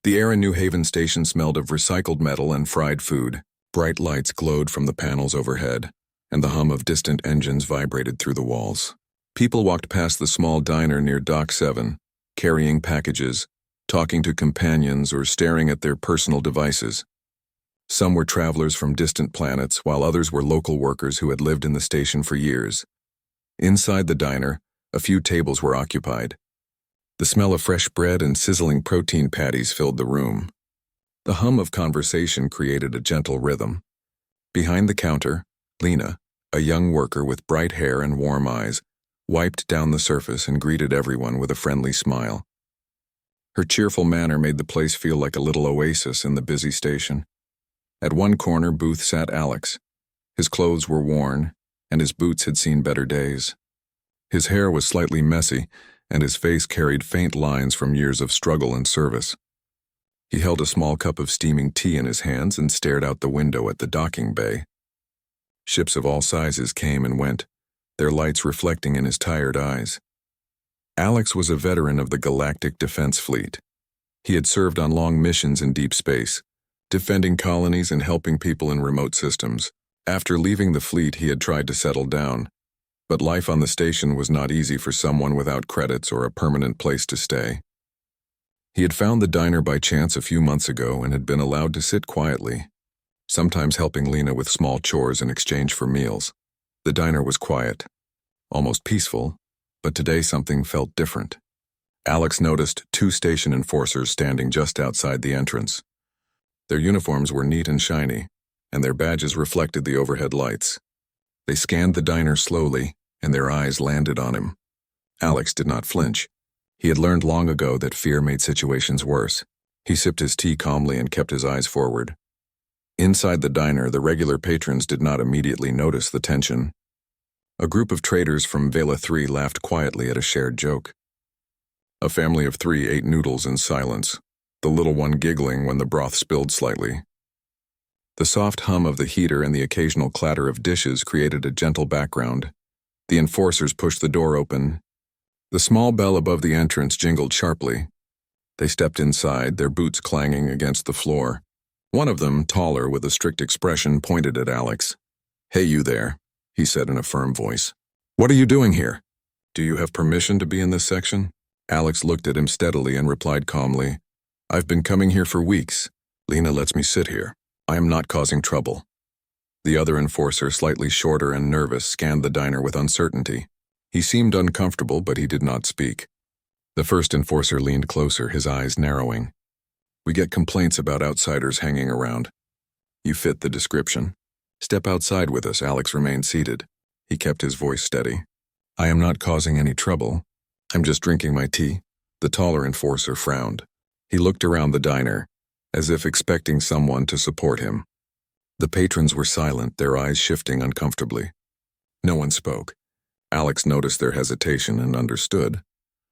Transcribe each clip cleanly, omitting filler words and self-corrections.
The air in New Haven station smelled of recycled metal and fried food. Bright lights glowed from the panels overhead, and the hum of distant engines vibrated through the walls. People walked past the small diner near Dock 7, carrying packages, talking to companions, or staring at their personal devices. Some were travelers from distant planets, while others were local workers who had lived in the station for years. Inside the diner, a few tables were occupied. The smell of fresh bread and sizzling protein patties filled the room. The hum of conversation created a gentle rhythm. Behind the counter, Lena, a young worker with bright hair and warm eyes, wiped down the surface and greeted everyone with a friendly smile. Her cheerful manner made the place feel like a little oasis in the busy station. At one corner booth sat Alex. His clothes were worn, and his boots had seen better days. His hair was slightly messy, and his face carried faint lines from years of struggle and service. He held a small cup of steaming tea in his hands and stared out the window at the docking bay. Ships of all sizes came and went, their lights reflecting in his tired eyes. Alex was a veteran of the Galactic Defense Fleet. He had served on long missions in deep space, defending colonies and helping people in remote systems. After leaving the fleet, he had tried to settle down, but life on the station was not easy for someone without credits or a permanent place to stay. He had found the diner by chance a few months ago and had been allowed to sit quietly, sometimes helping Lena with small chores in exchange for meals. The diner was quiet, almost peaceful, but today something felt different. Alex noticed 2 station enforcers standing just outside the entrance. Their uniforms were neat and shiny, and their badges reflected the overhead lights. They scanned the diner slowly, and their eyes landed on him. Alex did not flinch. He had learned long ago that fear made situations worse. He sipped his tea calmly and kept his eyes forward. Inside the diner, the regular patrons did not immediately notice the tension. A group of traders from Vela 3 laughed quietly at a shared joke. A family of 3 ate noodles in silence, the little one giggling when the broth spilled slightly. The soft hum of the heater and the occasional clatter of dishes created a gentle background. The enforcers pushed the door open. The small bell above the entrance jingled sharply. They stepped inside, their boots clanging against the floor. One of them, taller with a strict expression, pointed at Alex. "Hey, you there," he said in a firm voice. "What are you doing here? Do you have permission to be in this section?" Alex looked at him steadily and replied calmly, "I've been coming here for weeks. Lena lets me sit here. I am not causing trouble." The other enforcer, slightly shorter and nervous, scanned the diner with uncertainty. He seemed uncomfortable, but he did not speak. The first enforcer leaned closer, his eyes narrowing. "We get complaints about outsiders hanging around. You fit the description. Step outside with us." Alex remained seated. He kept his voice steady. "I am not causing any trouble. I'm just drinking my tea." The taller enforcer frowned. He looked around the diner, as if expecting someone to support him. The patrons were silent, their eyes shifting uncomfortably. No one spoke. Alex noticed their hesitation and understood.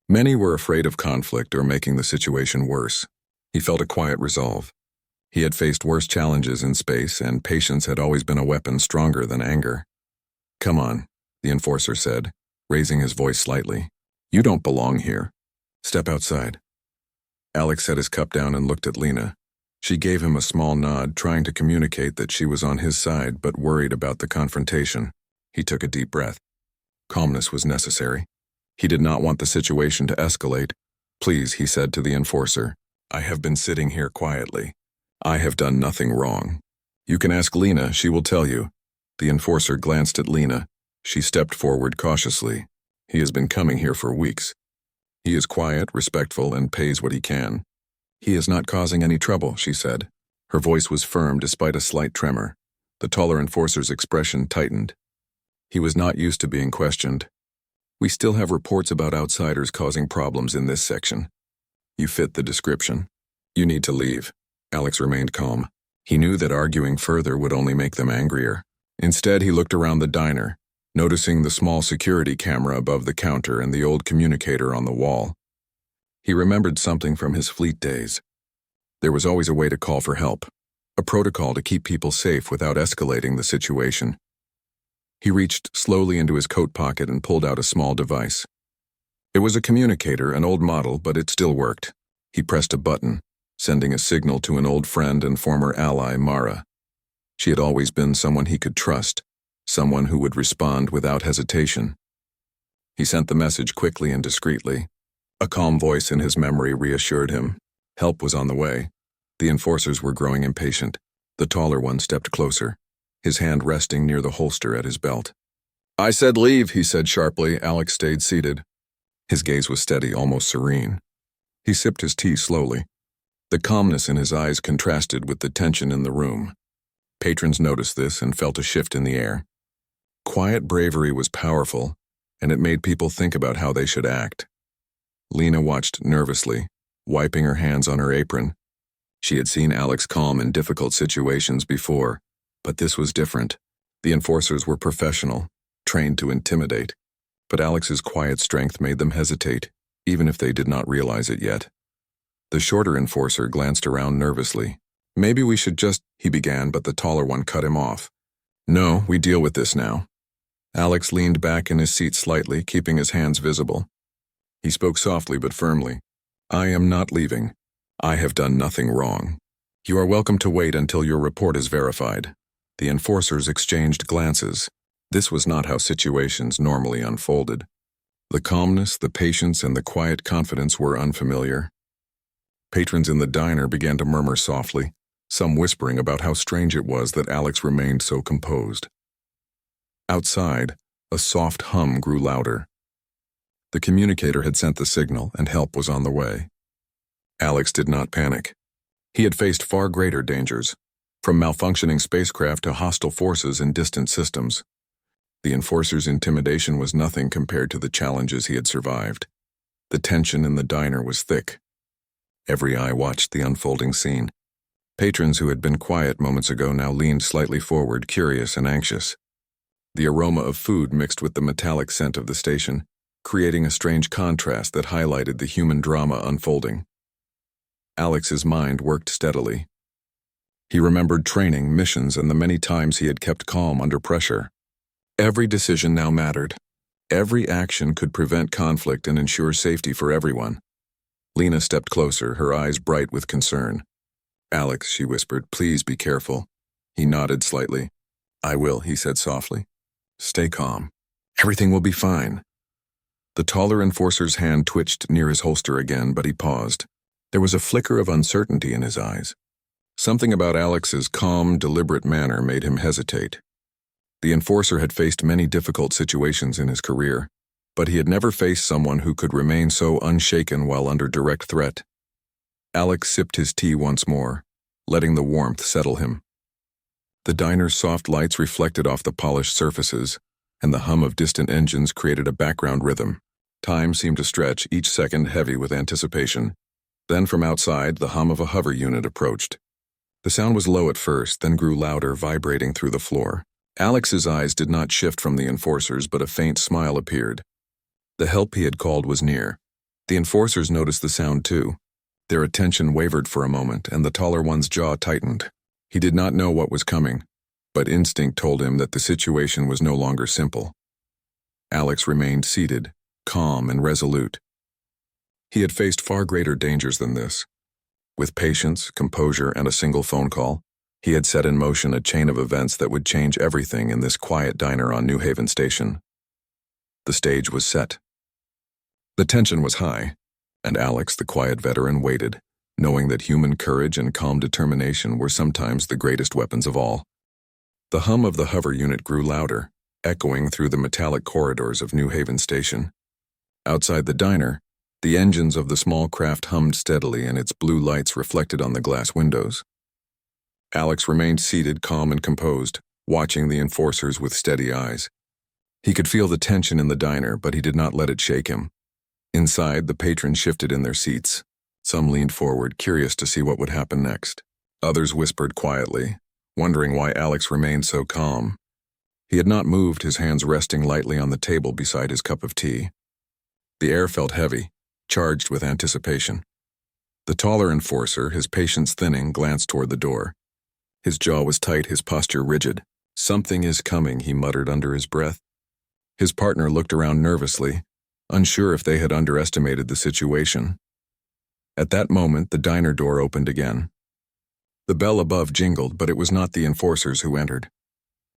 Many were afraid of conflict or making the situation worse. He felt a quiet resolve. He had faced worse challenges in space, and patience had always been a weapon stronger than anger. "Come on," the enforcer said, raising his voice slightly. "You don't belong here. Step outside." Alex set his cup down and looked at Lena. She gave him a small nod, trying to communicate that she was on his side but worried about the confrontation. He took a deep breath. Calmness was necessary. He did not want the situation to escalate. "Please," he said to the enforcer, "I have been sitting here quietly. I have done nothing wrong. You can ask Lena, she will tell you." The enforcer glanced at Lena. She stepped forward cautiously. "He has been coming here for weeks. He is quiet, respectful, and pays what he can." "He is not causing any trouble," she said. Her voice was firm despite a slight tremor. The taller enforcer's expression tightened. He was not used to being questioned. "We still have reports about outsiders causing problems in this section. You fit the description. You need to leave." Alex remained calm. He knew that arguing further would only make them angrier. Instead, he looked around the diner, noticing the small security camera above the counter and the old communicator on the wall. He remembered something from his fleet days. There was always a way to call for help, a protocol to keep people safe without escalating the situation. He reached slowly into his coat pocket and pulled out a small device. It was a communicator, an old model, but it still worked. He pressed a button. sending a signal to an old friend and former ally, Mara. She had always been someone he could trust, someone who would respond without hesitation. He sent the message quickly and discreetly. A calm voice in his memory reassured him. Help was on the way. The enforcers were growing impatient. The taller one stepped closer, his hand resting near the holster at his belt. "I said leave," he said sharply. Alex stayed seated. His gaze was steady, almost serene. He sipped his tea slowly. The calmness in his eyes contrasted with the tension in the room. Patrons noticed this and felt a shift in the air. Quiet bravery was powerful, and it made people think about how they should act. Lena watched nervously, wiping her hands on her apron. She had seen Alex calm in difficult situations before, but this was different. The enforcers were professional, trained to intimidate, but Alex's quiet strength made them hesitate, even if they did not realize it yet. The shorter enforcer glanced around nervously. "Maybe we should just," he began, but the taller one cut him off. "No, we deal with this now." Alex leaned back in his seat slightly, keeping his hands visible. He spoke softly but firmly. "I am not leaving. I have done nothing wrong. You are welcome to wait until your report is verified." The enforcers exchanged glances. This was not how situations normally unfolded. The calmness, the patience, and the quiet confidence were unfamiliar. Patrons in the diner began to murmur softly, some whispering about how strange it was that Alex remained so composed. Outside, a soft hum grew louder. The communicator had sent the signal, and help was on the way. Alex did not panic. He had faced far greater dangers, from malfunctioning spacecraft to hostile forces in distant systems. The enforcer's intimidation was nothing compared to the challenges he had survived. The tension in the diner was thick. Every eye watched the unfolding scene. Patrons who had been quiet moments ago now leaned slightly forward, curious and anxious. The aroma of food mixed with the metallic scent of the station, creating a strange contrast that highlighted the human drama unfolding. Alex's mind worked steadily. He remembered training, missions, and the many times he had kept calm under pressure. Every decision now mattered. Every action could prevent conflict and ensure safety for everyone. Lena stepped closer, her eyes bright with concern. "Alex," she whispered, "please be careful." He nodded slightly. "I will," he said softly. "Stay calm. Everything will be fine." The taller enforcer's hand twitched near his holster again, but he paused. There was a flicker of uncertainty in his eyes. Something about Alex's calm, deliberate manner made him hesitate. The enforcer had faced many difficult situations in his career, but he had never faced someone who could remain so unshaken while under direct threat. Alex sipped his tea once more, letting the warmth settle him. The diner's soft lights reflected off the polished surfaces, and the hum of distant engines created a background rhythm. Time seemed to stretch, each second heavy with anticipation. Then from outside, the hum of a hover unit approached. The sound was low at first, then grew louder, vibrating through the floor. Alex's eyes did not shift from the enforcers, but a faint smile appeared. The help he had called was near. The enforcers noticed the sound too. Their attention wavered for a moment, and the taller one's jaw tightened. He did not know what was coming, but instinct told him that the situation was no longer simple. Alex remained seated, calm and resolute. He had faced far greater dangers than this. With patience, composure, and a single phone call, he had set in motion a chain of events that would change everything in this quiet diner on New Haven Station. The stage was set. The tension was high, and Alex, the quiet veteran, waited, knowing that human courage and calm determination were sometimes the greatest weapons of all. The hum of the hover unit grew louder, echoing through the metallic corridors of New Haven Station. Outside the diner, the engines of the small craft hummed steadily and its blue lights reflected on the glass windows. Alex remained seated, calm and composed, watching the enforcers with steady eyes. He could feel the tension in the diner, but he did not let it shake him. Inside, the patrons shifted in their seats. Some leaned forward, curious to see what would happen next. Others whispered quietly, wondering why Alex remained so calm. He had not moved, his hands resting lightly on the table beside his cup of tea. The air felt heavy, charged with anticipation. The taller enforcer, his patience thinning, glanced toward the door. His jaw was tight, his posture rigid. "Something is coming," he muttered under his breath. His partner looked around nervously, unsure if they had underestimated the situation. At that moment, the diner door opened again. The bell above jingled, but it was not the enforcers who entered.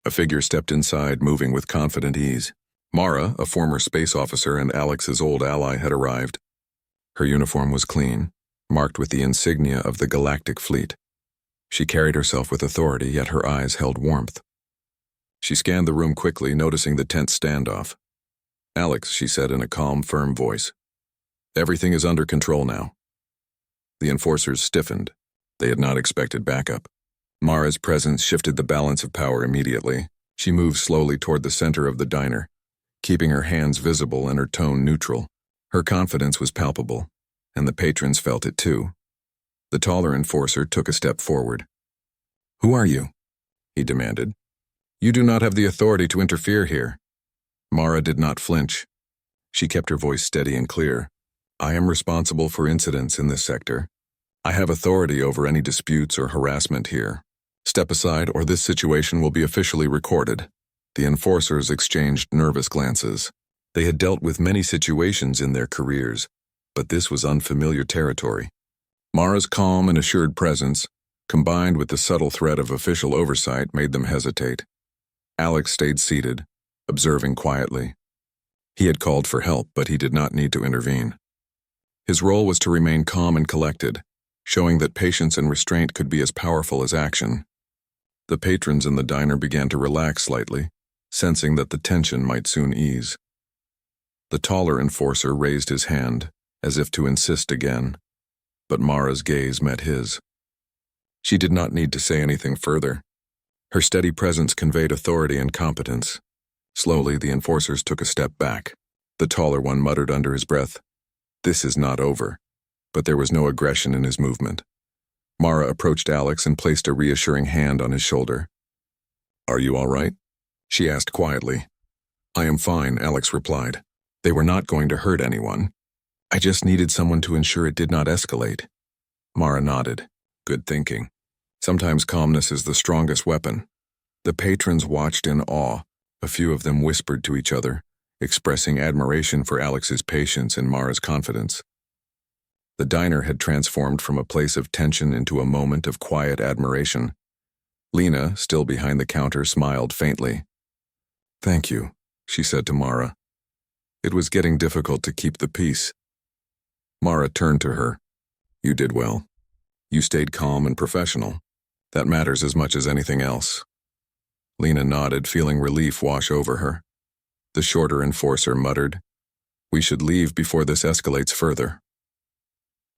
A figure stepped inside, moving with confident ease. Mara, a former space officer and Alex's old ally, had arrived. Her uniform was clean, marked with the insignia of the Galactic Fleet. She carried herself with authority, yet her eyes held warmth. She scanned the room quickly, noticing the tense standoff. "Alex," she said in a calm, firm voice. "Everything is under control now." The enforcers stiffened. They had not expected backup. Mara's presence shifted the balance of power immediately. She moved slowly toward the center of the diner, keeping her hands visible and her tone neutral. Her confidence was palpable, and the patrons felt it too. The taller enforcer took a step forward. "Who are you?" he demanded. "You do not have the authority to interfere here." Mara did not flinch. She kept her voice steady and clear. "I am responsible for incidents in this sector. I have authority over any disputes or harassment here. Step aside or this situation will be officially recorded." The enforcers exchanged nervous glances. They had dealt with many situations in their careers, but this was unfamiliar territory. Mara's calm and assured presence, combined with the subtle threat of official oversight, made them hesitate. Alex stayed seated, observing quietly. He had called for help, but he did not need to intervene. His role was to remain calm and collected, showing that patience and restraint could be as powerful as action. The patrons in the diner began to relax slightly, sensing that the tension might soon ease. The taller enforcer raised his hand, as if to insist again, but Mara's gaze met his. She did not need to say anything further. Her steady presence conveyed authority and competence. Slowly, the enforcers took a step back. The taller one muttered under his breath, "This is not over," but there was no aggression in his movement. Mara approached Alex and placed a reassuring hand on his shoulder. "Are you all right?" she asked quietly. "I am fine," Alex replied. "They were not going to hurt anyone. I just needed someone to ensure it did not escalate." Mara nodded. "Good thinking. Sometimes calmness is the strongest weapon." The patrons watched in awe. A few of them whispered to each other, expressing admiration for Alex's patience and Mara's confidence. The diner had transformed from a place of tension into a moment of quiet admiration. Lena, still behind the counter, smiled faintly. "Thank you," she said to Mara. It was getting difficult to keep the peace. Mara turned to her. "You did well. You stayed calm and professional. That matters as much as anything else." Lena nodded, feeling relief wash over her. The shorter enforcer muttered, "We should leave before this escalates further."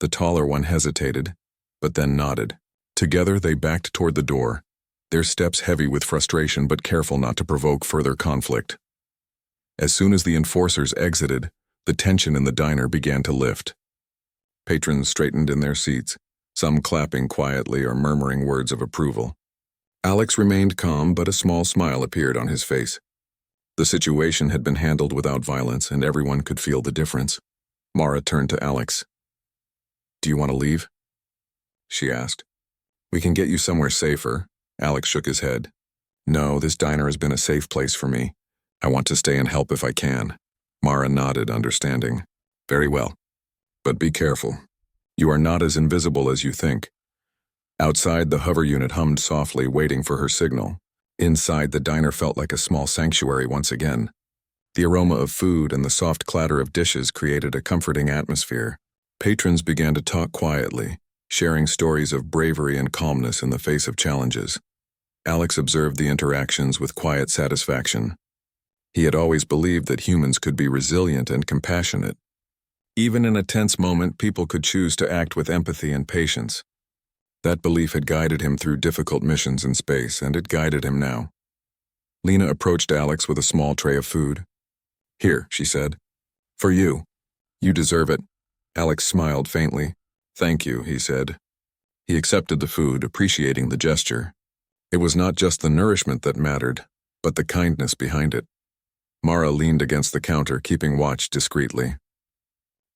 The taller one hesitated, but then nodded. Together they backed toward the door, their steps heavy with frustration but careful not to provoke further conflict. As soon as the enforcers exited, the tension in the diner began to lift. Patrons straightened in their seats, some clapping quietly or murmuring words of approval. Alex remained calm, but a small smile appeared on his face. The situation had been handled without violence, and everyone could feel the difference. Mara turned to Alex. "Do you want to leave?" she asked. "We can get you somewhere safer." Alex shook his head. "No, this diner has been a safe place for me. I want to stay and help if I can." Mara nodded, understanding. "Very well. But be careful. You are not as invisible as you think." Outside, the hover unit hummed softly, waiting for her signal. Inside, the diner felt like a small sanctuary once again. The aroma of food and the soft clatter of dishes created a comforting atmosphere. Patrons began to talk quietly, sharing stories of bravery and calmness in the face of challenges. Alex observed the interactions with quiet satisfaction. He had always believed that humans could be resilient and compassionate. Even in a tense moment, people could choose to act with empathy and patience. That belief had guided him through difficult missions in space, and it guided him now. Lena approached Alex with a small tray of food. "Here," she said. "For you. You deserve it." Alex smiled faintly. "Thank you," he said. He accepted the food, appreciating the gesture. It was not just the nourishment that mattered, but the kindness behind it. Mara leaned against the counter, keeping watch discreetly.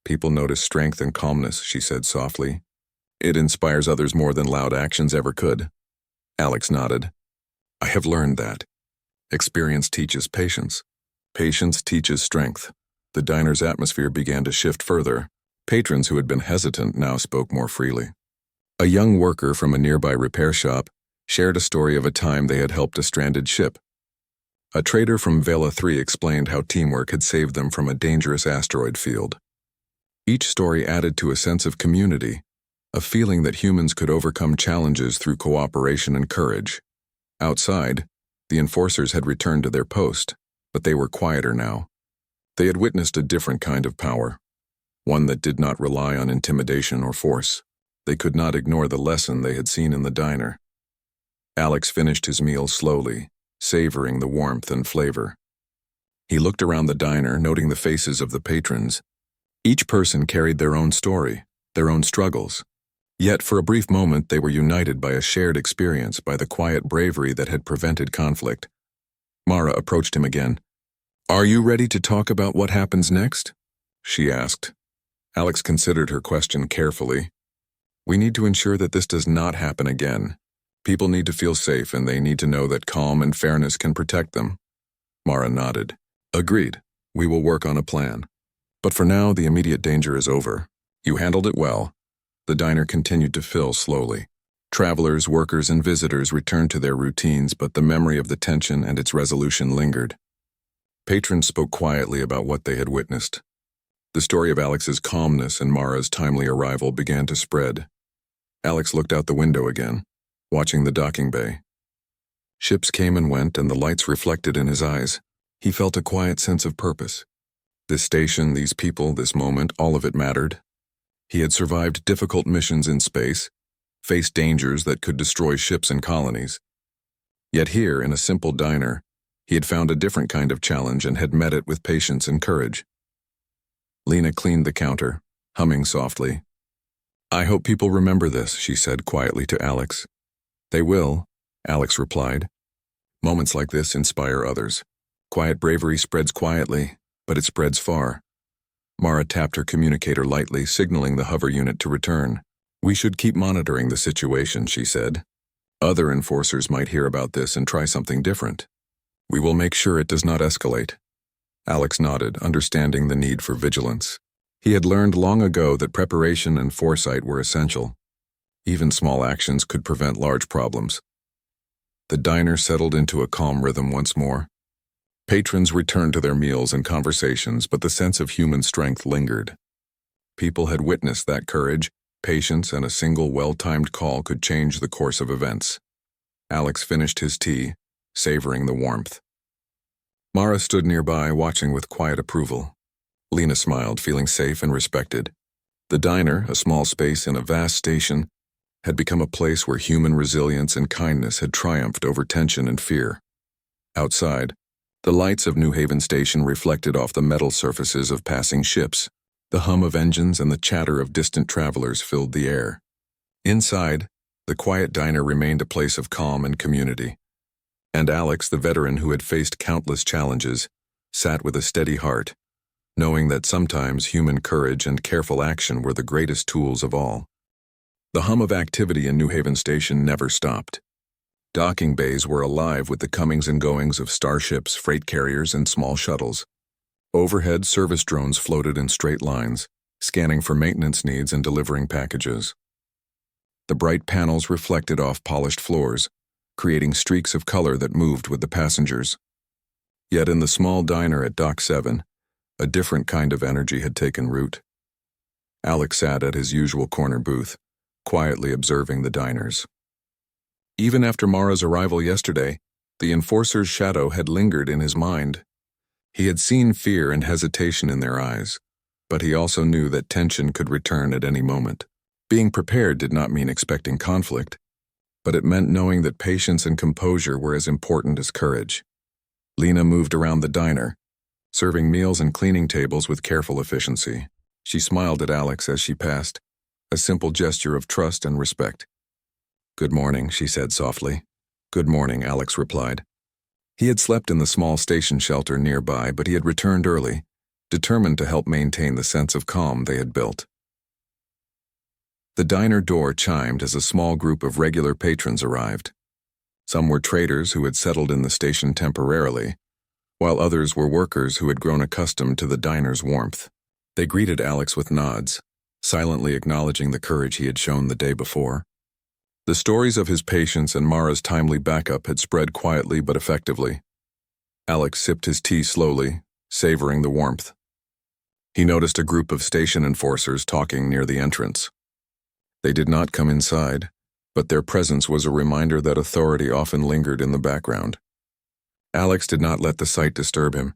"People notice strength and calmness," she said softly. "It inspires others more than loud actions ever could." Alex nodded. "I have learned that. Experience teaches patience. Patience teaches strength." The diner's atmosphere began to shift further. Patrons who had been hesitant now spoke more freely. A young worker from a nearby repair shop shared a story of a time they had helped a stranded ship. A trader from Vela 3 explained how teamwork had saved them from a dangerous asteroid field. Each story added to a sense of community, a feeling that humans could overcome challenges through cooperation and courage. Outside, the enforcers had returned to their post, but they were quieter now. They had witnessed a different kind of power, one that did not rely on intimidation or force. They could not ignore the lesson they had seen in the diner. Alex finished his meal slowly, savoring the warmth and flavor. He looked around the diner, noting the faces of the patrons. Each person carried their own story, their own struggles. Yet for a brief moment they were united by a shared experience, by the quiet bravery that had prevented conflict. Mara approached him again. "Are you ready to talk about what happens next?" she asked. Alex considered her question carefully. "We need to ensure that this does not happen again. People need to feel safe, and they need to know that calm and fairness can protect them." Mara nodded. "Agreed. We will work on a plan. But for now, the immediate danger is over. You handled it well." The diner continued to fill slowly. Travelers, workers, and visitors returned to their routines, but the memory of the tension and its resolution lingered. Patrons spoke quietly about what they had witnessed. The story of Alex's calmness and Mara's timely arrival began to spread. Alex looked out the window again, watching the docking bay. Ships came and went, and the lights reflected in his eyes. He felt a quiet sense of purpose. This station, these people, this moment, all of it mattered. He had survived difficult missions in space, faced dangers that could destroy ships and colonies. Yet here, in a simple diner, he had found a different kind of challenge and had met it with patience and courage. Lena cleaned the counter, humming softly. "I hope people remember this," she said quietly to Alex. "They will," Alex replied. "Moments like this inspire others. Quiet bravery spreads quietly, but it spreads far." Mara tapped her communicator lightly, signaling the hover unit to return. "We should keep monitoring the situation," she said. "Other enforcers might hear about this and try something different. We will make sure it does not escalate." Alex nodded, understanding the need for vigilance. He had learned long ago that preparation and foresight were essential. Even small actions could prevent large problems. The diner settled into a calm rhythm once more. Patrons returned to their meals and conversations, but the sense of human strength lingered. People had witnessed that courage, patience, and a single well-timed call could change the course of events. Alex finished his tea, savoring the warmth. Mara stood nearby, watching with quiet approval. Lena smiled, feeling safe and respected. The diner, a small space in a vast station, had become a place where human resilience and kindness had triumphed over tension and fear. Outside, the lights of New Haven Station reflected off the metal surfaces of passing ships. The hum of engines and the chatter of distant travelers filled the air. Inside, the quiet diner remained a place of calm and community. And Alex, the veteran who had faced countless challenges, sat with a steady heart, knowing that sometimes human courage and careful action were the greatest tools of all. The hum of activity in New Haven Station never stopped. Docking bays were alive with the comings and goings of starships, freight carriers, and small shuttles. Overhead, service drones floated in straight lines, scanning for maintenance needs and delivering packages. The bright panels reflected off polished floors, creating streaks of color that moved with the passengers. Yet in the small diner at Dock 7, a different kind of energy had taken root. Alex sat at his usual corner booth, quietly observing the diners. Even after Mara's arrival yesterday, the enforcer's shadow had lingered in his mind. He had seen fear and hesitation in their eyes, but he also knew that tension could return at any moment. Being prepared did not mean expecting conflict, but it meant knowing that patience and composure were as important as courage. Lena moved around the diner, serving meals and cleaning tables with careful efficiency. She smiled at Alex as she passed, a simple gesture of trust and respect. "Good morning," she said softly. "Good morning," Alex replied. He had slept in the small station shelter nearby, but he had returned early, determined to help maintain the sense of calm they had built. The diner door chimed as a small group of regular patrons arrived. Some were traders who had settled in the station temporarily, while others were workers who had grown accustomed to the diner's warmth. They greeted Alex with nods, silently acknowledging the courage he had shown the day before. The stories of his patience and Mara's timely backup had spread quietly but effectively. Alex sipped his tea slowly, savoring the warmth. He noticed a group of station enforcers talking near the entrance. They did not come inside, but their presence was a reminder that authority often lingered in the background. Alex did not let the sight disturb him.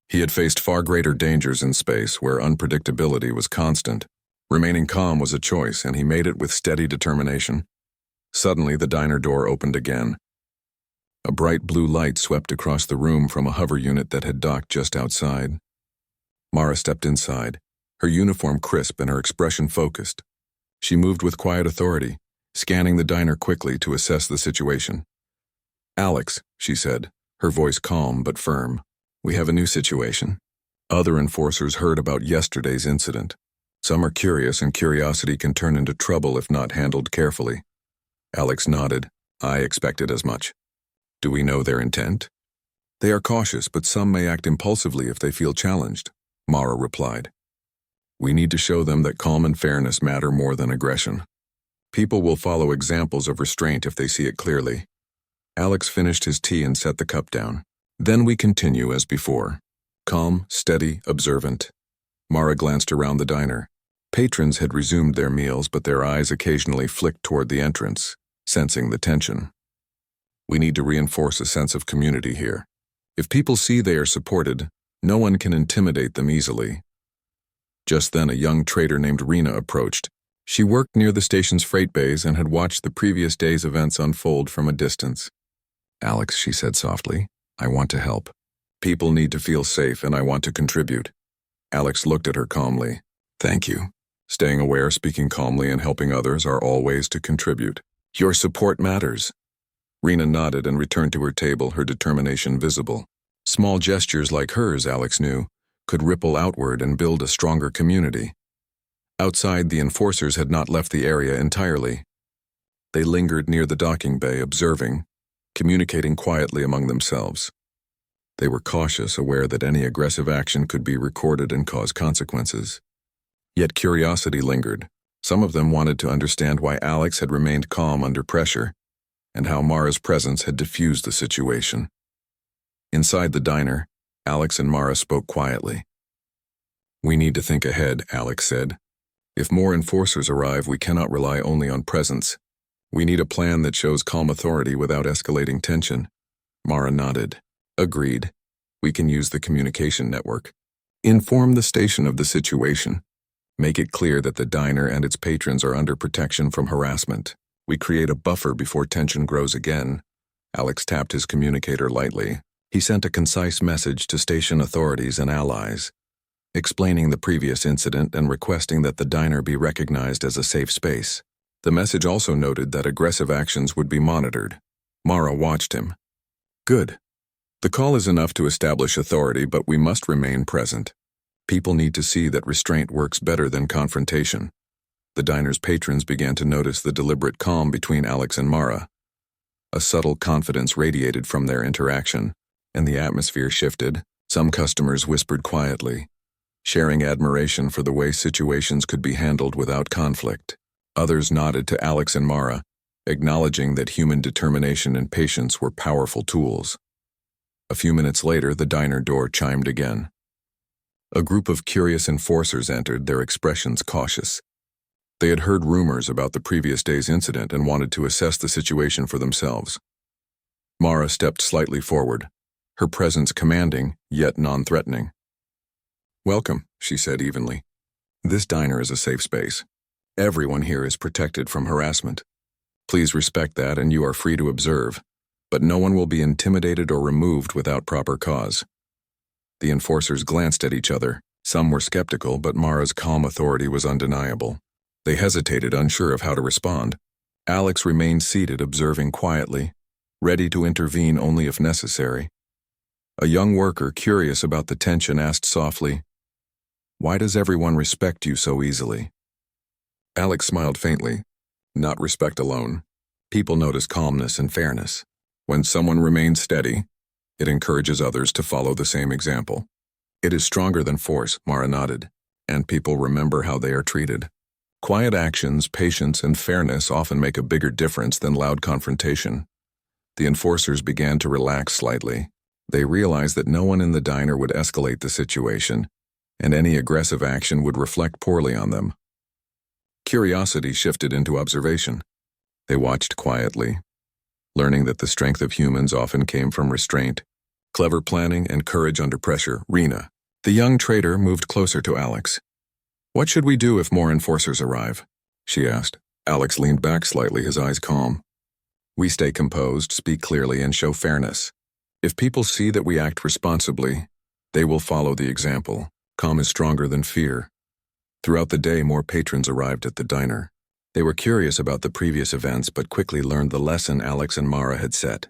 He had faced far greater dangers in space where unpredictability was constant. Remaining calm was a choice, and he made it with steady determination. Suddenly, the diner door opened again. A bright blue light swept across the room from a hover unit that had docked just outside. Mara stepped inside, her uniform crisp and her expression focused. She moved with quiet authority, scanning the diner quickly to assess the situation. "Alex," she said, her voice calm but firm, "we have a new situation." Other enforcers heard about yesterday's incident. Some are curious, and curiosity can turn into trouble if not handled carefully. Alex nodded. "I expected as much." "Do we know their intent?" "They are cautious, but some may act impulsively if they feel challenged," Mara replied. "We need to show them that calm and fairness matter more than aggression. People will follow examples of restraint if they see it clearly." Alex finished his tea and set the cup down. "Then we continue as before. Calm, steady, observant." Mara glanced around the diner. Patrons had resumed their meals, but their eyes occasionally flicked toward the entrance, sensing the tension. "We need to reinforce a sense of community here. If people see they are supported, no one can intimidate them easily." Just then, a young trader named Rena approached. She worked near the station's freight bays and had watched the previous day's events unfold from a distance. "Alex," she said softly, "I want to help. People need to feel safe, and I want to contribute." Alex looked at her calmly. "Thank you. Staying aware, speaking calmly, and helping others are all ways to contribute. Your support matters." Rena nodded and returned to her table, her determination visible. Small gestures like hers, Alex knew, could ripple outward and build a stronger community. Outside, the enforcers had not left the area entirely. They lingered near the docking bay, observing, communicating quietly among themselves. They were cautious, aware that any aggressive action could be recorded and cause consequences. Yet curiosity lingered. Some of them wanted to understand why Alex had remained calm under pressure, and how Mara's presence had diffused the situation. Inside the diner, Alex and Mara spoke quietly. "We need to think ahead," Alex said. "If more enforcers arrive, we cannot rely only on presence. We need a plan that shows calm authority without escalating tension." Mara nodded. "Agreed. We can use the communication network. Inform the station of the situation. Make it clear that the diner and its patrons are under protection from harassment. We create a buffer before tension grows again." Alex tapped his communicator lightly. He sent a concise message to station authorities and allies, explaining the previous incident and requesting that the diner be recognized as a safe space. The message also noted that aggressive actions would be monitored. Mara watched him. "Good. The call is enough to establish authority, but we must remain present. People need to see that restraint works better than confrontation." The diner's patrons began to notice the deliberate calm between Alex and Mara. A subtle confidence radiated from their interaction, and the atmosphere shifted. Some customers whispered quietly, sharing admiration for the way situations could be handled without conflict. Others nodded to Alex and Mara, acknowledging that human determination and patience were powerful tools. A few minutes later, the diner door chimed again. A group of curious enforcers entered, their expressions cautious. They had heard rumors about the previous day's incident and wanted to assess the situation for themselves. Mara stepped slightly forward, her presence commanding, yet non-threatening. "Welcome," she said evenly. "This diner is a safe space. Everyone here is protected from harassment. Please respect that, and you are free to observe, but no one will be intimidated or removed without proper cause." The enforcers glanced at each other. Some were skeptical, but Mara's calm authority was undeniable. They hesitated, unsure of how to respond. Alex remained seated, observing quietly, ready to intervene only if necessary. A young worker, curious about the tension, asked softly, "Why does everyone respect you so easily?" Alex smiled faintly. "Not respect alone. People notice calmness and fairness. When someone remains steady, it encourages others to follow the same example. It is stronger than force," Mara nodded, "and people remember how they are treated." Quiet actions, patience, and fairness often make a bigger difference than loud confrontation. The enforcers began to relax slightly. They realized that no one in the diner would escalate the situation, and any aggressive action would reflect poorly on them. Curiosity shifted into observation. They watched quietly, learning that the strength of humans often came from restraint, clever planning, and courage under pressure. Rena, the young trader, moved closer to Alex. "What should we do if more enforcers arrive?" she asked. Alex leaned back slightly, his eyes calm. "We stay composed, speak clearly, and show fairness. If people see that we act responsibly, they will follow the example. Calm is stronger than fear." Throughout the day, more patrons arrived at the diner. They were curious about the previous events but quickly learned the lesson Alex and Mara had set.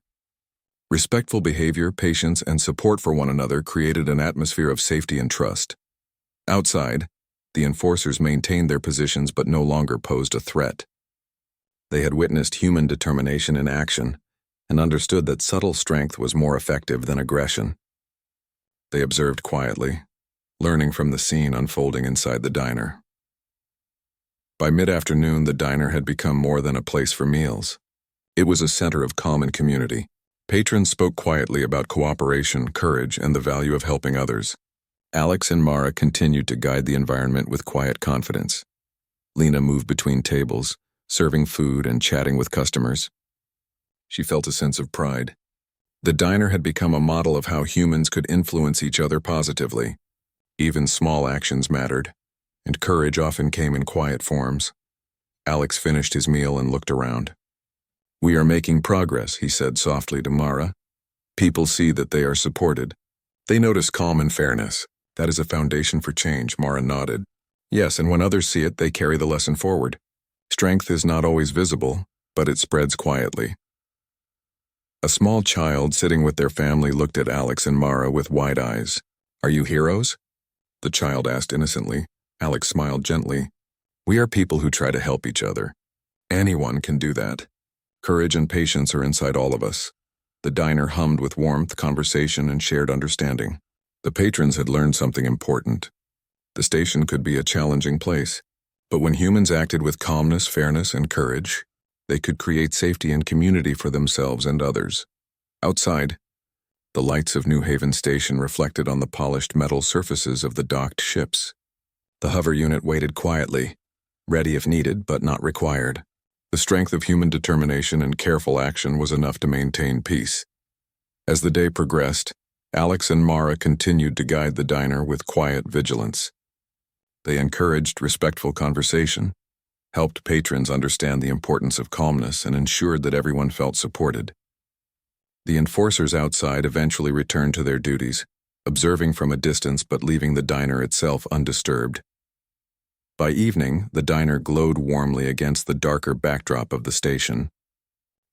Respectful behavior, patience, and support for one another created an atmosphere of safety and trust. Outside, the enforcers maintained their positions but no longer posed a threat. They had witnessed human determination in action and understood that subtle strength was more effective than aggression. They observed quietly, learning from the scene unfolding inside the diner. By mid-afternoon, the diner had become more than a place for meals. It was a center of calm and community. Patrons spoke quietly about cooperation, courage, and the value of helping others. Alex and Mara continued to guide the environment with quiet confidence. Lena moved between tables, serving food and chatting with customers. She felt a sense of pride. The diner had become a model of how humans could influence each other positively. Even small actions mattered, and courage often came in quiet forms. Alex finished his meal and looked around. "We are making progress," he said softly to Mara. "People see that they are supported. They notice calm and fairness. That is a foundation for change." Mara nodded. "Yes, and when others see it, they carry the lesson forward. Strength is not always visible, but it spreads quietly." A small child sitting with their family looked at Alex and Mara with wide eyes. "Are you heroes?" the child asked innocently. Alex smiled gently. "We are people who try to help each other. Anyone can do that. Courage and patience are inside all of us." The diner hummed with warmth, conversation, and shared understanding. The patrons had learned something important. The station could be a challenging place, but when humans acted with calmness, fairness, and courage, they could create safety and community for themselves and others. Outside, the lights of New Haven Station reflected on the polished metal surfaces of the docked ships. The hover unit waited quietly, ready if needed but not required. The strength of human determination and careful action was enough to maintain peace. As the day progressed, Alex and Mara continued to guide the diner with quiet vigilance. They encouraged respectful conversation, helped patrons understand the importance of calmness, and ensured that everyone felt supported. The enforcers outside eventually returned to their duties, observing from a distance but leaving the diner itself undisturbed. By evening, the diner glowed warmly against the darker backdrop of the station.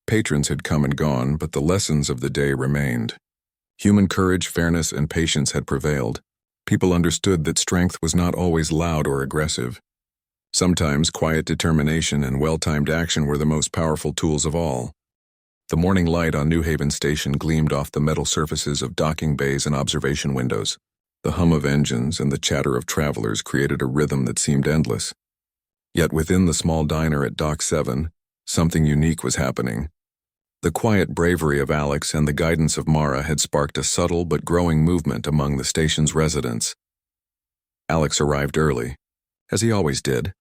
Patrons had come and gone, but the lessons of the day remained. Human courage, fairness, and patience had prevailed. People understood that strength was not always loud or aggressive. Sometimes quiet determination and well-timed action were the most powerful tools of all. The morning light on New Haven Station gleamed off the metal surfaces of docking bays and observation windows. The hum of engines and the chatter of travelers created a rhythm that seemed endless. Yet within the small diner at Dock 7, something unique was happening. The quiet bravery of Alex and the guidance of Mara had sparked a subtle but growing movement among the station's residents. Alex arrived early, as he always did,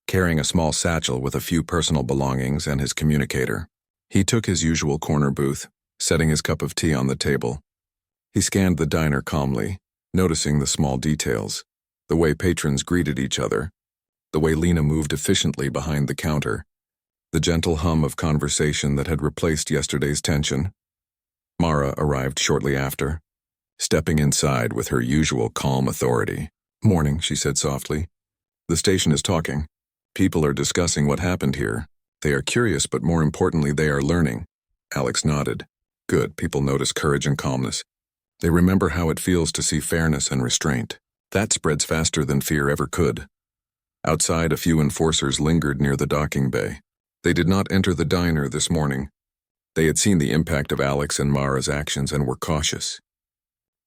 carrying a small satchel with a few personal belongings and his communicator. He took his usual corner booth, setting his cup of tea on the table. He scanned the diner calmly, noticing the small details, the way patrons greeted each other, the way Lena moved efficiently behind the counter, the gentle hum of conversation that had replaced yesterday's tension. Mara arrived shortly after, stepping inside with her usual calm authority. "Morning," she said softly. "The station is talking. People are discussing what happened here. They are curious, but more importantly, they are learning." Alex nodded. "Good, people notice courage and calmness. They remember how it feels to see fairness and restraint. That spreads faster than fear ever could." Outside, a few enforcers lingered near the docking bay. They did not enter the diner this morning. They had seen the impact of Alex and Mara's actions and were cautious.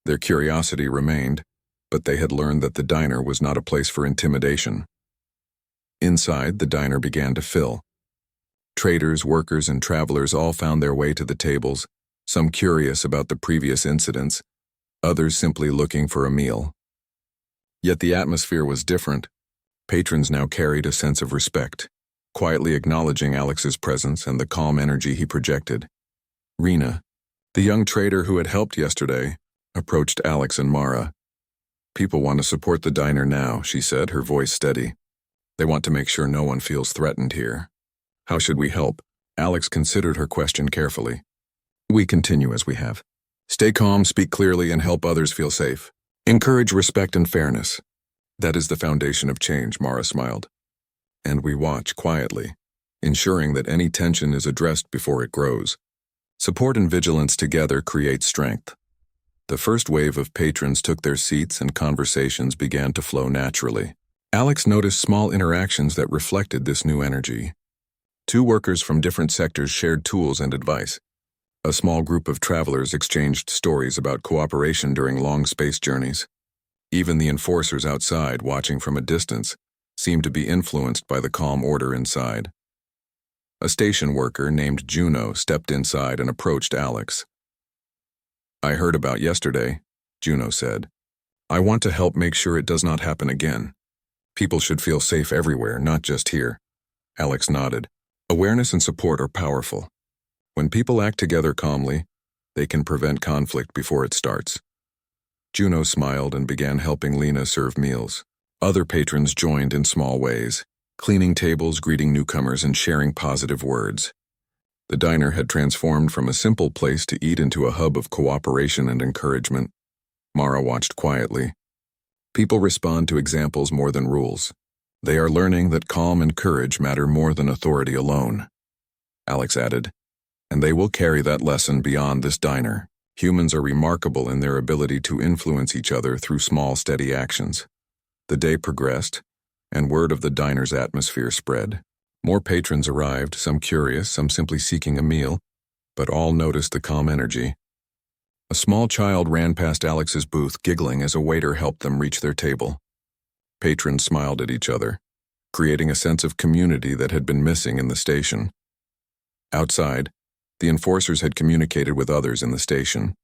Their curiosity remained, but they had learned that the diner was not a place for intimidation. Inside, the diner began to fill. Traders, workers, and travelers all found their way to the tables, some curious about the previous incidents, others simply looking for a meal. Yet the atmosphere was different. Patrons now carried a sense of respect, quietly acknowledging Alex's presence and the calm energy he projected. Rena, the young trader who had helped yesterday, approached Alex and Mara. "People want to support the diner now," she said, her voice steady. "They want to make sure no one feels threatened here." "How should we help?" Alex considered her question carefully. "We continue as we have. Stay calm, speak clearly, and help others feel safe. Encourage respect and fairness. That is the foundation of change," Mara smiled. "And we watch quietly, ensuring that any tension is addressed before it grows. Support and vigilance together create strength." The first wave of patrons took their seats and conversations began to flow naturally. Alex noticed small interactions that reflected this new energy. Two workers from different sectors shared tools and advice. A small group of travelers exchanged stories about cooperation during long space journeys. Even the enforcers outside, watching from a distance, seemed to be influenced by the calm order inside. A station worker named Juno stepped inside and approached Alex. "I heard about yesterday," Juno said. "I want to help make sure it does not happen again. People should feel safe everywhere, not just here." Alex nodded. Awareness and support are powerful. When people act together calmly, they can prevent conflict before it starts. Juno smiled and began helping Lena serve meals. Other patrons joined in small ways, cleaning tables, greeting newcomers, and sharing positive words. The diner had transformed from a simple place to eat into a hub of cooperation and encouragement. Mara watched quietly. People respond to examples more than rules. They are learning that calm and courage matter more than authority alone. Alex added, "And they will carry that lesson beyond this diner. Humans are remarkable in their ability to influence each other through small, steady actions." The day progressed, and word of the diner's atmosphere spread. More patrons arrived, some curious, some simply seeking a meal, but all noticed the calm energy. A small child ran past Alex's booth, giggling as a waiter helped them reach their table. Patrons smiled at each other, creating a sense of community that had been missing in the station. Outside, the enforcers had communicated with others in the station.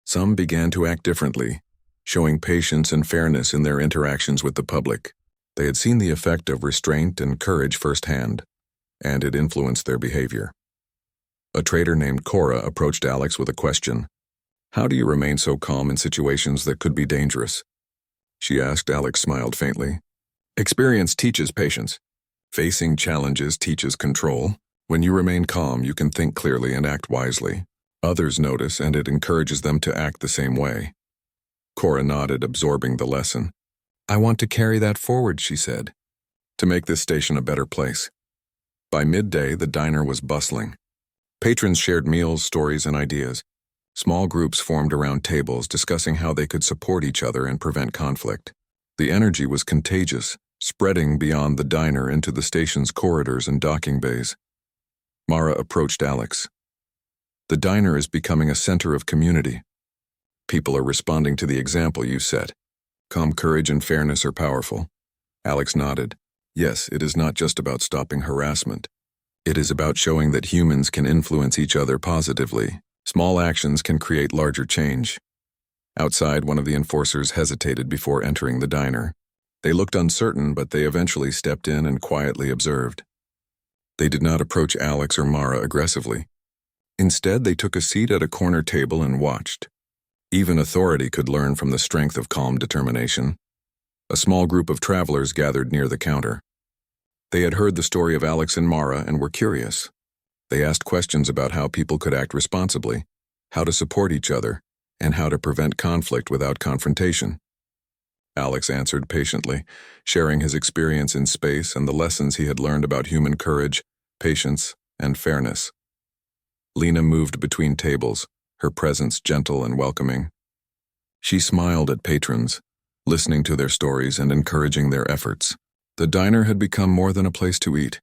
Some began to act differently, showing patience and fairness in their interactions with the public. They had seen the effect of restraint and courage firsthand, and it influenced their behavior. A trader named Cora approached Alex with a question. "How do you remain so calm in situations that could be dangerous?" she asked. Alex smiled faintly. "Experience teaches patience. Facing challenges teaches control. When you remain calm, you can think clearly and act wisely. Others notice, and it encourages them to act the same way." Cora nodded, absorbing the lesson. "I want to carry that forward," she said, "to make this station a better place." By midday, the diner was bustling. Patrons shared meals, stories, and ideas. Small groups formed around tables, discussing how they could support each other and prevent conflict. The energy was contagious, spreading beyond the diner into the station's corridors and docking bays. Mara approached Alex. "The diner is becoming a center of community. People are responding to the example you set. Calm courage and fairness are powerful." Alex nodded. "Yes, it is not just about stopping harassment. It is about showing that humans can influence each other positively. Small actions can create larger change." Outside, one of the enforcers hesitated before entering the diner. They looked uncertain, but they eventually stepped in and quietly observed. They did not approach Alex or Mara aggressively. Instead, they took a seat at a corner table and watched. Even authority could learn from the strength of calm determination. A small group of travelers gathered near the counter. They had heard the story of Alex and Mara and were curious. They asked questions about how people could act responsibly, how to support each other, and how to prevent conflict without confrontation. Alex answered patiently, sharing his experience in space and the lessons he had learned about human courage, patience, and fairness. Lena moved between tables, her presence gentle and welcoming. She smiled at patrons, listening to their stories and encouraging their efforts. The diner had become more than a place to eat.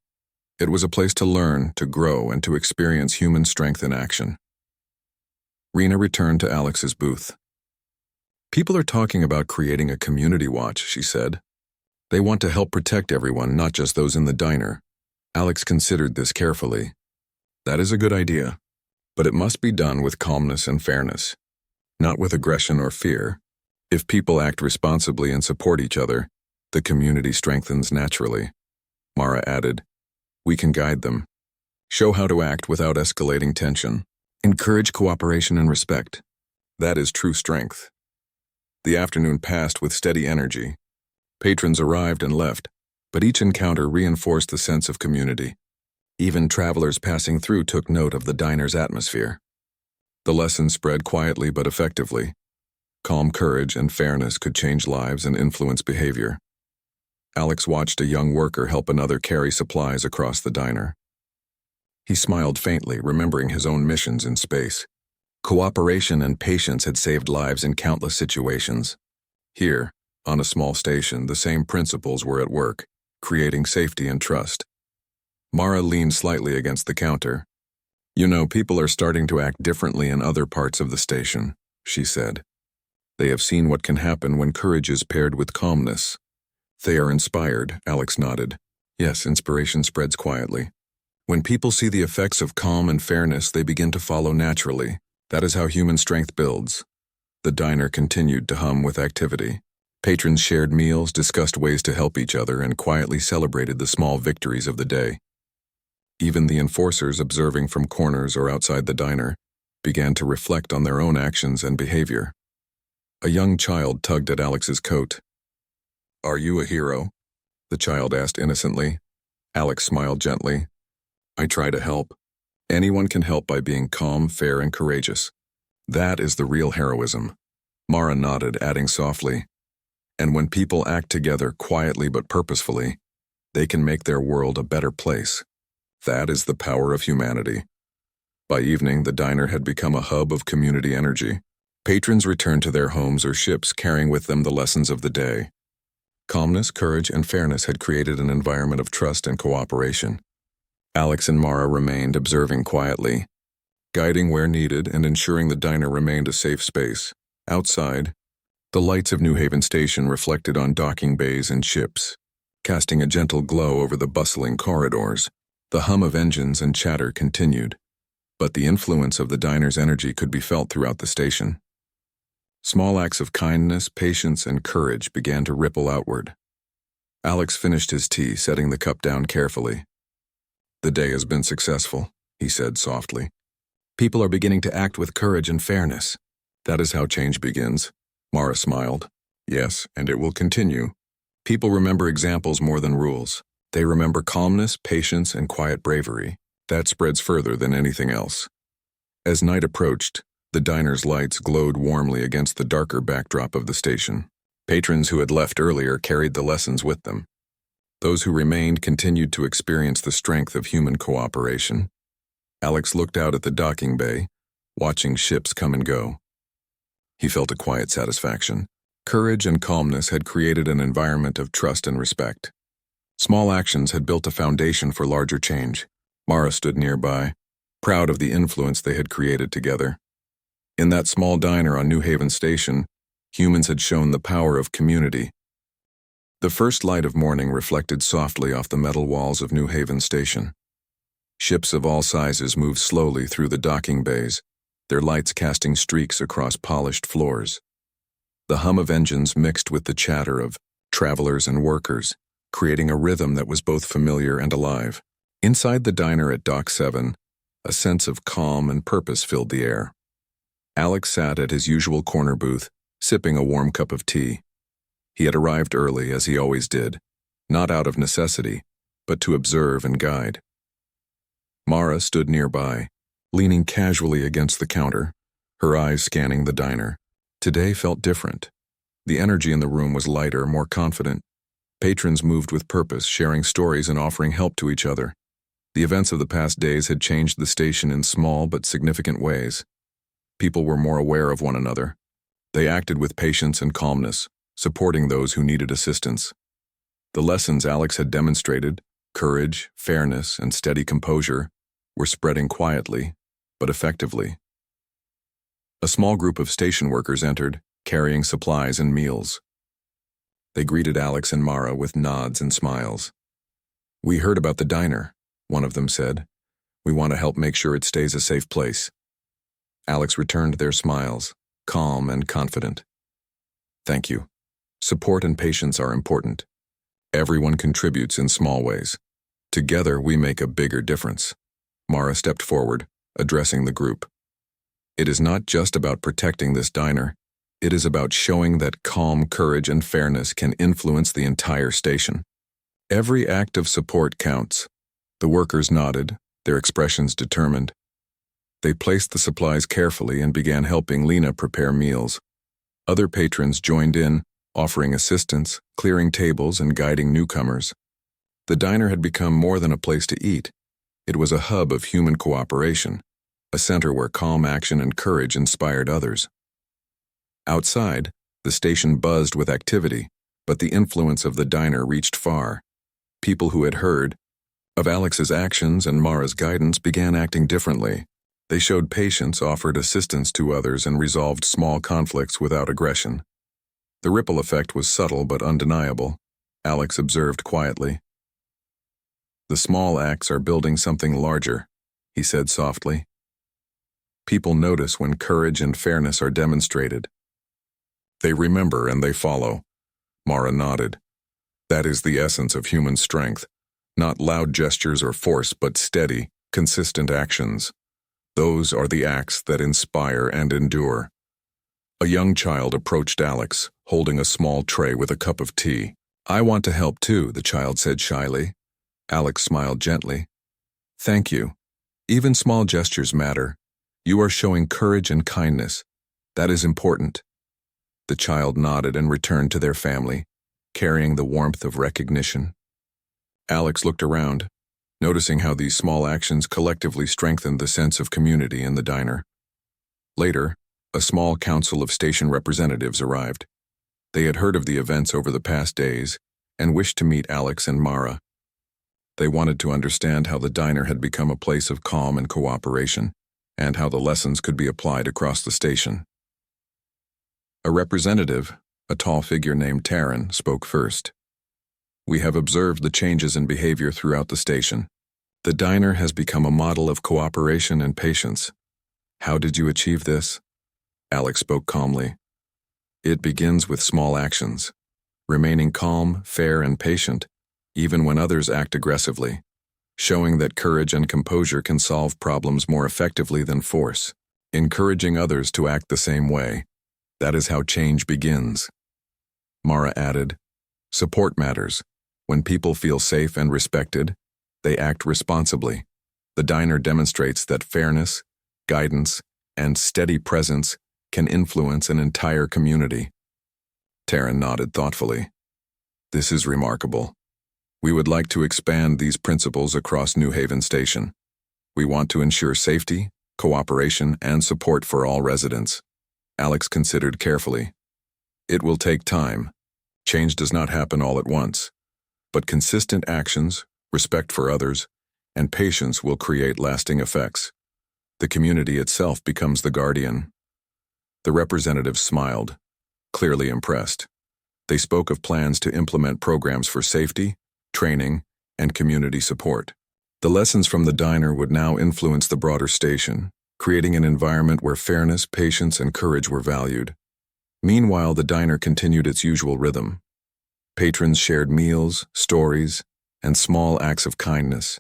It was a place to learn, to grow, and to experience human strength in action. Rena returned to Alex's booth. "People are talking about creating a community watch," she said. They want to help protect everyone, not just those in the diner. Alex considered this carefully. That is a good idea, but it must be done with calmness and fairness, not with aggression or fear. If people act responsibly and support each other, the community strengthens naturally. Mara added, we can guide them. Show how to act without escalating tension. Encourage cooperation and respect. That is true strength. The afternoon passed with steady energy. Patrons arrived and left, but each encounter reinforced the sense of community. Even travelers passing through took note of the diner's atmosphere. The lesson spread quietly but effectively. Calm courage and fairness could change lives and influence behavior. Alex watched a young worker help another carry supplies across the diner. He smiled faintly, remembering his own missions in space. Cooperation and patience had saved lives in countless situations. Here, on a small station, the same principles were at work, creating safety and trust. Mara leaned slightly against the counter. You know, people are starting to act differently in other parts of the station, she said. They have seen what can happen when courage is paired with calmness. They are inspired, Alex nodded. Yes, inspiration spreads quietly. When people see the effects of calm and fairness, they begin to follow naturally. That is how human strength builds. The diner continued to hum with activity. Patrons shared meals, discussed ways to help each other, and quietly celebrated the small victories of the day. Even the enforcers, observing from corners or outside the diner, began to reflect on their own actions and behavior. A young child tugged at Alex's coat. Are you a hero? The child asked innocently. Alex smiled gently. I try to help. Anyone can help by being calm, fair, and courageous. That is the real heroism. Mara nodded, adding softly, and when people act together quietly but purposefully, they can make their world a better place. That is the power of humanity. By evening, the diner had become a hub of community energy. Patrons returned to their homes or ships, carrying with them the lessons of the day. Calmness, courage, and fairness had created an environment of trust and cooperation. Alex and Mara remained, observing quietly, guiding where needed and ensuring the diner remained a safe space. Outside, the lights of New Haven Station reflected on docking bays and ships, casting a gentle glow over the bustling corridors. The hum of engines and chatter continued, but the influence of the diner's energy could be felt throughout the station. Small acts of kindness, patience, and courage began to ripple outward. Alex finished his tea, setting the cup down carefully. The day has been successful, he said softly. People are beginning to act with courage and fairness. That is how change begins. Mara smiled. Yes, and it will continue. People remember examples more than rules. They remember calmness, patience, and quiet bravery. That spreads further than anything else. As night approached, the diner's lights glowed warmly against the darker backdrop of the station. Patrons who had left earlier carried the lessons with them. Those who remained continued to experience the strength of human cooperation. Alex looked out at the docking bay, watching ships come and go. He felt a quiet satisfaction. Courage and calmness had created an environment of trust and respect. Small actions had built a foundation for larger change. Mara stood nearby, proud of the influence they had created together. In that small diner on New Haven Station, humans had shown the power of community. The first light of morning reflected softly off the metal walls of New Haven Station. Ships of all sizes moved slowly through the docking bays, their lights casting streaks across polished floors. The hum of engines mixed with the chatter of travelers and workers, creating a rhythm that was both familiar and alive. Inside the diner at Dock 7, a sense of calm and purpose filled the air. Alex sat at his usual corner booth, sipping a warm cup of tea. He had arrived early, as he always did, not out of necessity, but to observe and guide. Mara stood nearby, leaning casually against the counter, her eyes scanning the diner. Today felt different. The energy in the room was lighter, more confident. Patrons moved with purpose, sharing stories and offering help to each other. The events of the past days had changed the station in small but significant ways. People were more aware of one another. They acted with patience and calmness, supporting those who needed assistance. The lessons Alex had demonstrated, courage, fairness, and steady composure, were spreading quietly, but effectively. A small group of station workers entered, carrying supplies and meals. They greeted Alex and Mara with nods and smiles. "We heard about the diner," one of them said. "We want to help make sure it stays a safe place." Alex returned their smiles, calm and confident. "Thank you. Support and patience are important. Everyone contributes in small ways. Together we make a bigger difference." Mara stepped forward, addressing the group. "It is not just about protecting this diner. It is about showing that calm, courage, and fairness can influence the entire station. Every act of support counts." The workers nodded, their expressions determined. They placed the supplies carefully and began helping Lena prepare meals. Other patrons joined in, offering assistance, clearing tables, and guiding newcomers. The diner had become more than a place to eat. It was a hub of human cooperation, a center where calm action and courage inspired others. Outside, the station buzzed with activity, but the influence of the diner reached far. People who had heard of Alex's actions and Mara's guidance began acting differently. They showed patience, offered assistance to others, and resolved small conflicts without aggression. The ripple effect was subtle but undeniable, Alex observed quietly. "The small acts are building something larger," he said softly. "People notice when courage and fairness are demonstrated. They remember and they follow." Mara nodded. "That is the essence of human strength. Not loud gestures or force, but steady, consistent actions. Those are the acts that inspire and endure." A young child approached Alex, holding a small tray with a cup of tea. "I want to help too," the child said shyly. Alex smiled gently. "Thank you. Even small gestures matter. You are showing courage and kindness. That is important." The child nodded and returned to their family, carrying the warmth of recognition. Alex looked around, noticing how these small actions collectively strengthened the sense of community in the diner. Later, a small council of station representatives arrived. They had heard of the events over the past days and wished to meet Alex and Mara. They wanted to understand how the diner had become a place of calm and cooperation, and how the lessons could be applied across the station. A representative, a tall figure named Taryn, spoke first. "We have observed the changes in behavior throughout the station. The diner has become a model of cooperation and patience. How did you achieve this?" Alex spoke calmly. "It begins with small actions, remaining calm, fair, and patient, even when others act aggressively, showing that courage and composure can solve problems more effectively than force, encouraging others to act the same way. That is how change begins." Mara added, "Support matters. When people feel safe and respected, they act responsibly. The diner demonstrates that fairness, guidance, and steady presence can influence an entire community." Taryn nodded thoughtfully. "This is remarkable. We would like to expand these principles across New Haven Station. We want to ensure safety, cooperation, and support for all residents." Alex considered carefully. "It will take time. Change does not happen all at once. But consistent actions, respect for others, and patience will create lasting effects. The community itself becomes the guardian." The representatives smiled, clearly impressed. They spoke of plans to implement programs for safety, training, and community support. The lessons from the diner would now influence the broader station, creating an environment where fairness, patience, and courage were valued. Meanwhile, the diner continued its usual rhythm. Patrons shared meals, stories, and small acts of kindness.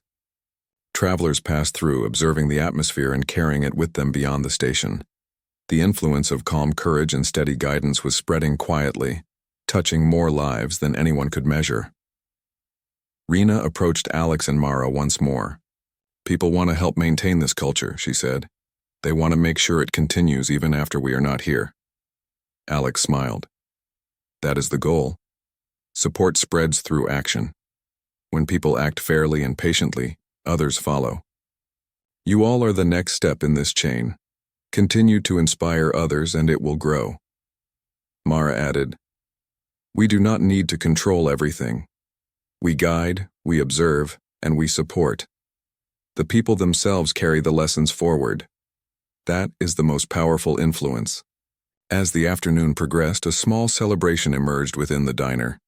Travelers passed through, observing the atmosphere and carrying it with them beyond the station. The influence of calm courage and steady guidance was spreading quietly, touching more lives than anyone could measure. Rena approached Alex and Mara once more. "People want to help maintain this culture," she said. "They want to make sure it continues even after we are not here." Alex smiled. "That is the goal. Support spreads through action. When people act fairly and patiently, others follow. You all are the next step in this chain. Continue to inspire others and it will grow." Mara added, "We do not need to control everything. We guide, we observe, and we support. The people themselves carry the lessons forward. That is the most powerful influence." As the afternoon progressed, a small celebration emerged within the diner.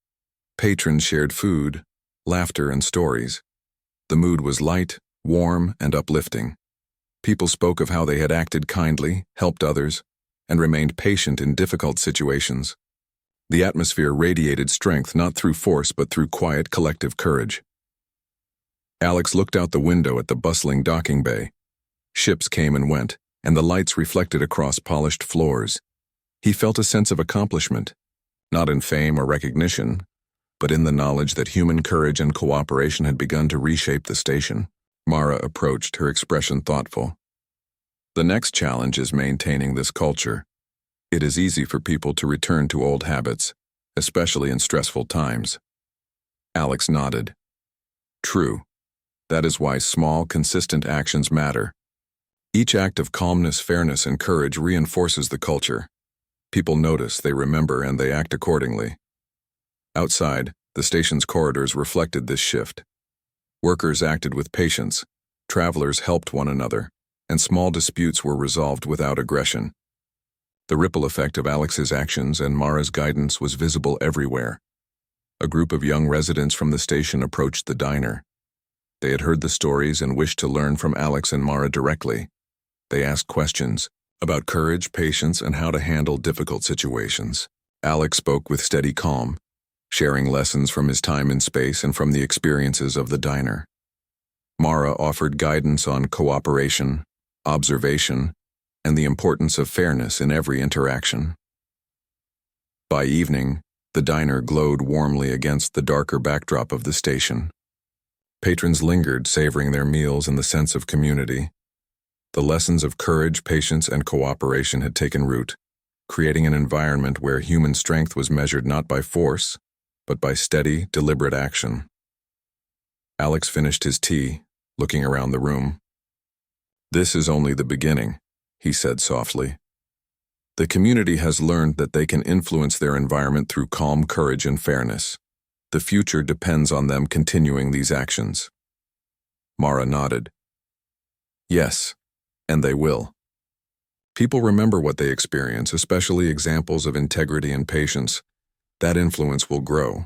Patrons shared food, laughter, and stories. The mood was light, warm, and uplifting. People spoke of how they had acted kindly, helped others, and remained patient in difficult situations. The atmosphere radiated strength not through force but through quiet, collective courage. Alex looked out the window at the bustling docking bay. Ships came and went, and the lights reflected across polished floors. He felt a sense of accomplishment, not in fame or recognition, but in the knowledge that human courage and cooperation had begun to reshape the station. Mara approached, her expression thoughtful. The next challenge is maintaining this culture. It is easy for people to return to old habits, especially in stressful times. Alex nodded. True. That is why small, consistent actions matter. Each act of calmness, fairness, and courage reinforces the culture. People notice, they remember, and they act accordingly. Outside, the station's corridors reflected this shift. Workers acted with patience, travelers helped one another, and small disputes were resolved without aggression. The ripple effect of Alex's actions and Mara's guidance was visible everywhere. A group of young residents from the station approached the diner. They had heard the stories and wished to learn from Alex and Mara directly. They asked questions about courage, patience, and how to handle difficult situations. Alex spoke with steady calm, sharing lessons from his time in space and from the experiences of the diner. Mara offered guidance on cooperation, observation, and the importance of fairness in every interaction. By evening, the diner glowed warmly against the darker backdrop of the station. Patrons lingered, savoring their meals and the sense of community. The lessons of courage, patience, and cooperation had taken root, creating an environment where human strength was measured not by force, but by steady, deliberate action. Alex finished his tea, looking around the room. This is only the beginning, he said softly. The community has learned that they can influence their environment through calm courage and fairness. The future depends on them continuing these actions. Mara nodded. Yes, and they will. People remember what they experience, especially examples of integrity and patience. That influence will grow.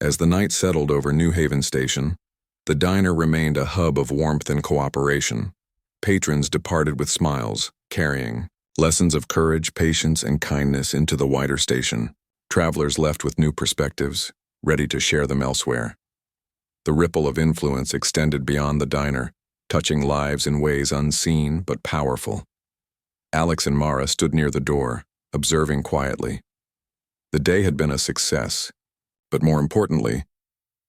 As the night settled over New Haven Station, the diner remained a hub of warmth and cooperation. Patrons departed with smiles, carrying lessons of courage, patience, and kindness into the wider station. Travelers left with new perspectives, ready to share them elsewhere. The ripple of influence extended beyond the diner, touching lives in ways unseen but powerful. Alex and Mara stood near the door, observing quietly. The day had been a success, but more importantly,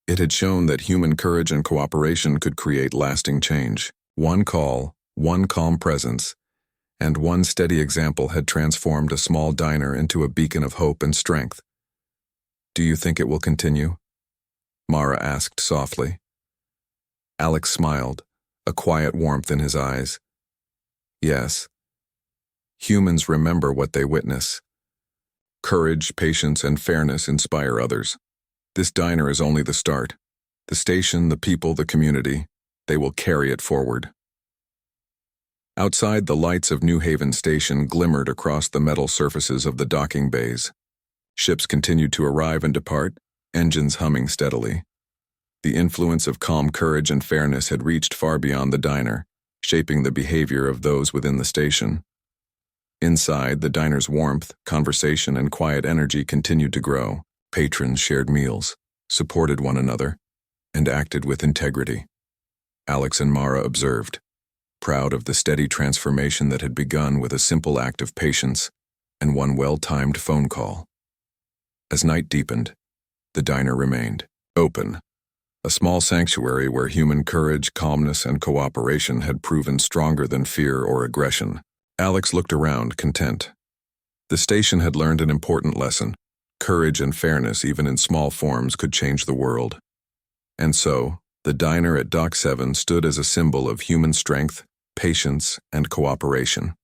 it had shown that human courage and cooperation could create lasting change. One call, one calm presence, and one steady example had transformed a small diner into a beacon of hope and strength. Do you think it will continue? Mara asked softly. Alex smiled, a quiet warmth in his eyes. Yes. Humans remember what they witness. Courage, patience, and fairness inspire others. This diner is only the start. The station, the people, the community, they will carry it forward. Outside, the lights of New Haven Station glimmered across the metal surfaces of the docking bays. Ships continued to arrive and depart, engines humming steadily. The influence of calm courage and fairness had reached far beyond the diner, shaping the behavior of those within the station. Inside, the diner's warmth, conversation, and quiet energy continued to grow. Patrons shared meals, supported one another, and acted with integrity. Alex and Mara observed, proud of the steady transformation that had begun with a simple act of patience and one well-timed phone call. As night deepened, the diner remained open, a small sanctuary where human courage, calmness, and cooperation had proven stronger than fear or aggression. Alex looked around, content. The station had learned an important lesson. Courage and fairness, even in small forms, could change the world. And so, the diner at Dock 7 stood as a symbol of human strength, patience, and cooperation.